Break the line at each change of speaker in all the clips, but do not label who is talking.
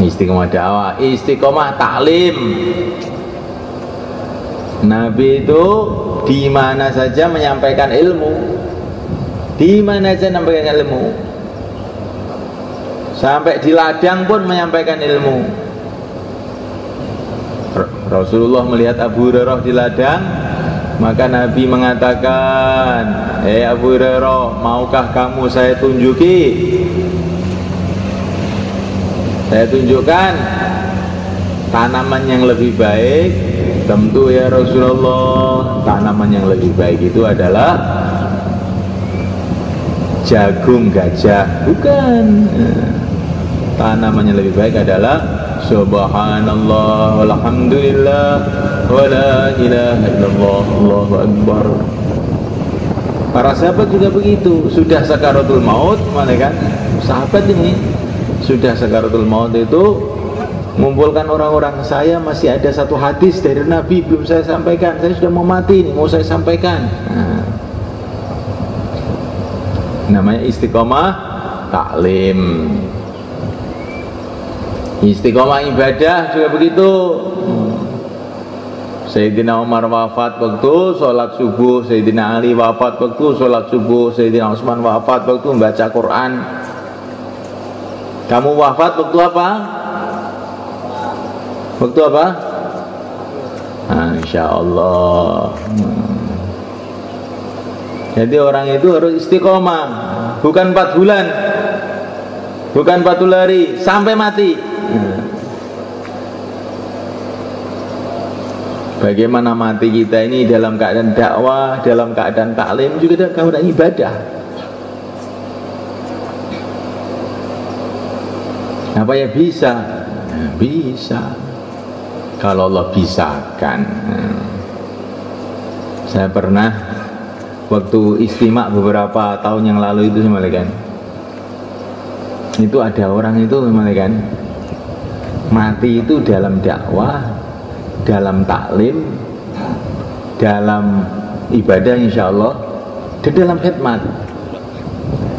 Istiqomah dakwah, istiqomah taklim. Nabi itu di mana saja menyampaikan ilmu, di mana saja menyampaikan ilmu, sampai di ladang pun menyampaikan ilmu. Rasulullah melihat Abu Hurairah di ladang, maka Nabi mengatakan, Abu Hurairah, maukah kamu saya tunjuki? Saya tunjukkan tanaman yang lebih baik. Tentu ya Rasulullah, tanaman yang lebih baik itu adalah jagung gajah. Bukan. Tanaman yang lebih baik adalah subhanallah walhamdulillah wala ilaha illallah Allahu akbar. Para sahabat juga begitu. Sudah sakaratul maut, malaikat sahabat ini sudah sakaratul maut itu mengumpulkan orang-orang, saya masih ada satu hadis dari Nabi belum saya sampaikan, saya sudah mau mati ini, mau saya sampaikan. Namanya istiqomah taklim. Istiqomah ibadah juga begitu. Sayyidina Umar wafat waktu sholat subuh, Sayyidina Ali wafat waktu sholat subuh, Sayyidina Utsman wafat waktu membaca Quran. Kamu wafat waktu apa? Waktu apa? Insyaallah. Jadi orang itu harus istiqomah, bukan 4 bulan, bukan 40 hari, sampai mati. Bagaimana mati kita ini dalam keadaan dakwah, dalam keadaan taklim, juga dalam keadaan ibadah. Apa ya bisa? Bisa. Kalau Allah bisakan. Saya pernah waktu istimak beberapa tahun yang lalu itu kan, itu ada orang itu kan, mati itu dalam dakwah, dalam taklim, dalam ibadah insyaallah, dan dalam khidmat.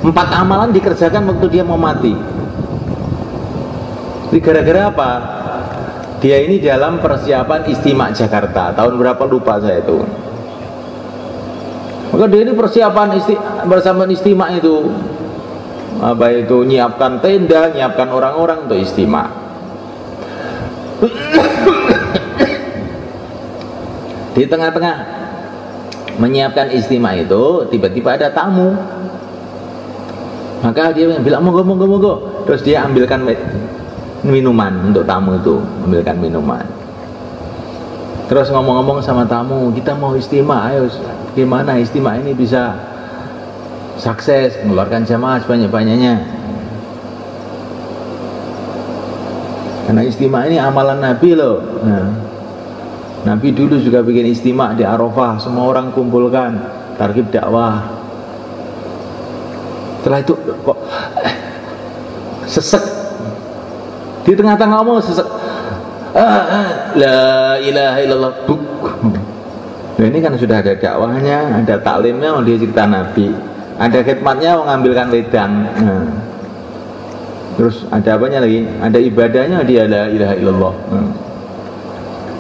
4 amalan dikerjakan waktu dia mau mati. Ini gara-gara apa? Dia ini dalam persiapan istimak Jakarta tahun berapa lupa saya itu. Maka dia ini persiapan bersama istimak itu, apa itu, nyiapkan tenda, nyiapkan orang-orang untuk istimak. Di tengah-tengah menyiapkan istimak itu tiba-tiba ada tamu. Maka dia bilang monggo. Terus dia ambilkan minuman untuk tamu itu, ambilkan minuman. Terus ngomong-ngomong sama tamu, kita mau istimak, ayo gimana istimak ini bisa sukses, mengeluarkan jamaah sebanyak-banyaknya. Karena istimak ini amalan Nabi loh. Nabi dulu juga bikin istimak di Arafah, semua orang kumpulkan, targhib dakwah. Setelah itu kok sesek di tengah-tengah ngomong, sesek, la ilaha illallah. Nah, ini kan sudah ada dakwahnya, ada taklimnya, mau dia cerita Nabi, ada khidmatnya, mau ngambilkan wedang. Terus ada apanya lagi? Ada ibadahnya, dia la ilaha illallah.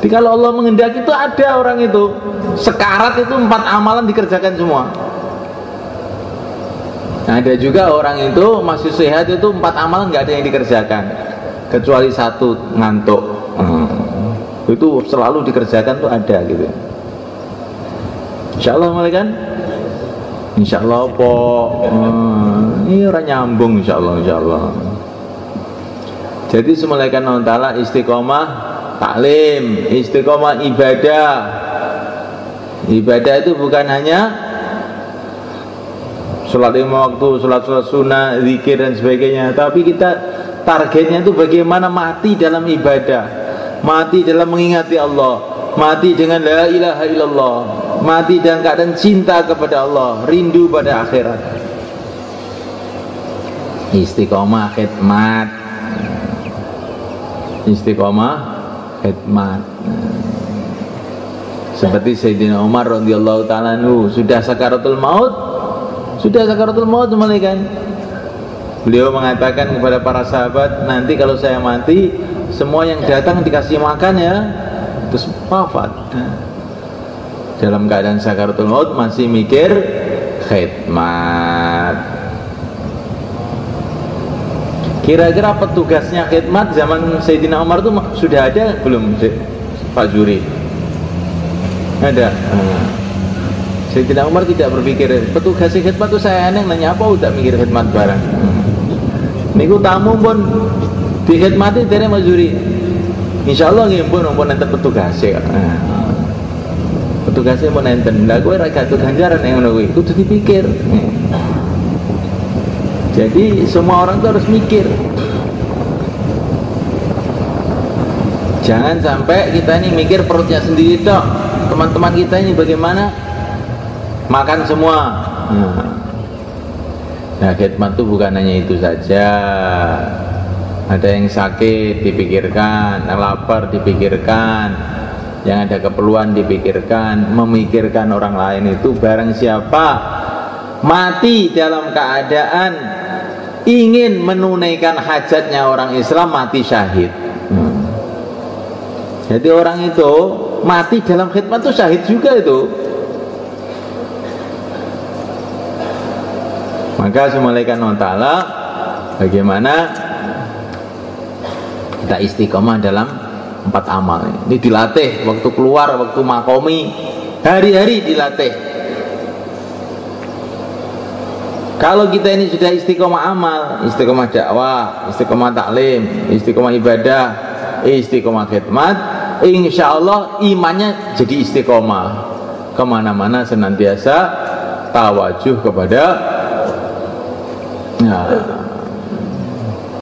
Jadi kalau Allah menghendaki itu ada orang itu sekarat itu 4 amalan dikerjakan semua. Nah, ada juga orang itu masih sehat itu 4 amalan nggak ada yang dikerjakan, kecuali 1 ngantuk. Itu selalu dikerjakan tuh ada gitu. Insyaallah malaikat. Insyaallah apa? Ini orang nyambung insyaallah. Jadi semulaikan Allah Ta'ala istiqomah taklim, istiqomah ibadah. Ibadah itu bukan hanya sholat 5 waktu, sholat sunnah, zikir dan sebagainya, tapi kita targetnya itu bagaimana mati dalam ibadah, mati dalam mengingati Allah, mati dengan la ilaha illallah, mati dengan keadaan cinta kepada Allah, rindu pada akhirat. Istiqomah khidmat, istiqomah khidmat. Seperti Sayyidina Umar radhiyallahu ta'ala anhu, sudah sakaratul maut, malaikat. Beliau mengatakan kepada para sahabat, nanti kalau saya mati, semua yang datang dikasih makan ya, terus wafat. Dalam keadaan sakaratul maut masih mikir khidmat. Kira-kira petugasnya khidmat zaman Sayyidina Umar itu sudah ada belum, Pak Juri? Ada. Sayyidina Umar tidak berpikir petugas khidmat itu saya aneh nanya apa udah mikir khidmat barang. Niku tamu pun dikhidmati dari Mas Juri. Insyaallah nggih pun enten petugasnya. Petugasnya pun enten. Lah kowe ra gatuh ganjaran yang ngono kuwi, kudu dipikir. Jadi semua orang itu harus mikir. Jangan sampai kita ini mikir perutnya sendiri tok. Teman-teman kita ini bagaimana? Makan semua. Nah, khidmat itu bukan hanya itu saja. Ada yang sakit dipikirkan, yang lapar dipikirkan, yang ada keperluan dipikirkan. Memikirkan orang lain itu barang siapa mati dalam keadaan ingin menunaikan hajatnya orang Islam, mati syahid. Jadi orang itu mati dalam khidmat itu syahid juga itu. Maka semalakan Allah Ta'ala bagaimana kita istiqomah dalam 4 amal. Ini dilatih waktu keluar, waktu makomi, hari-hari dilatih. Kalau kita ini sudah istiqomah amal, istiqomah dakwah, istiqomah taklim, istiqomah ibadah, istiqomah khidmat, insya Allah imannya jadi istiqomah. Kemana-mana senantiasa tawajuh kepada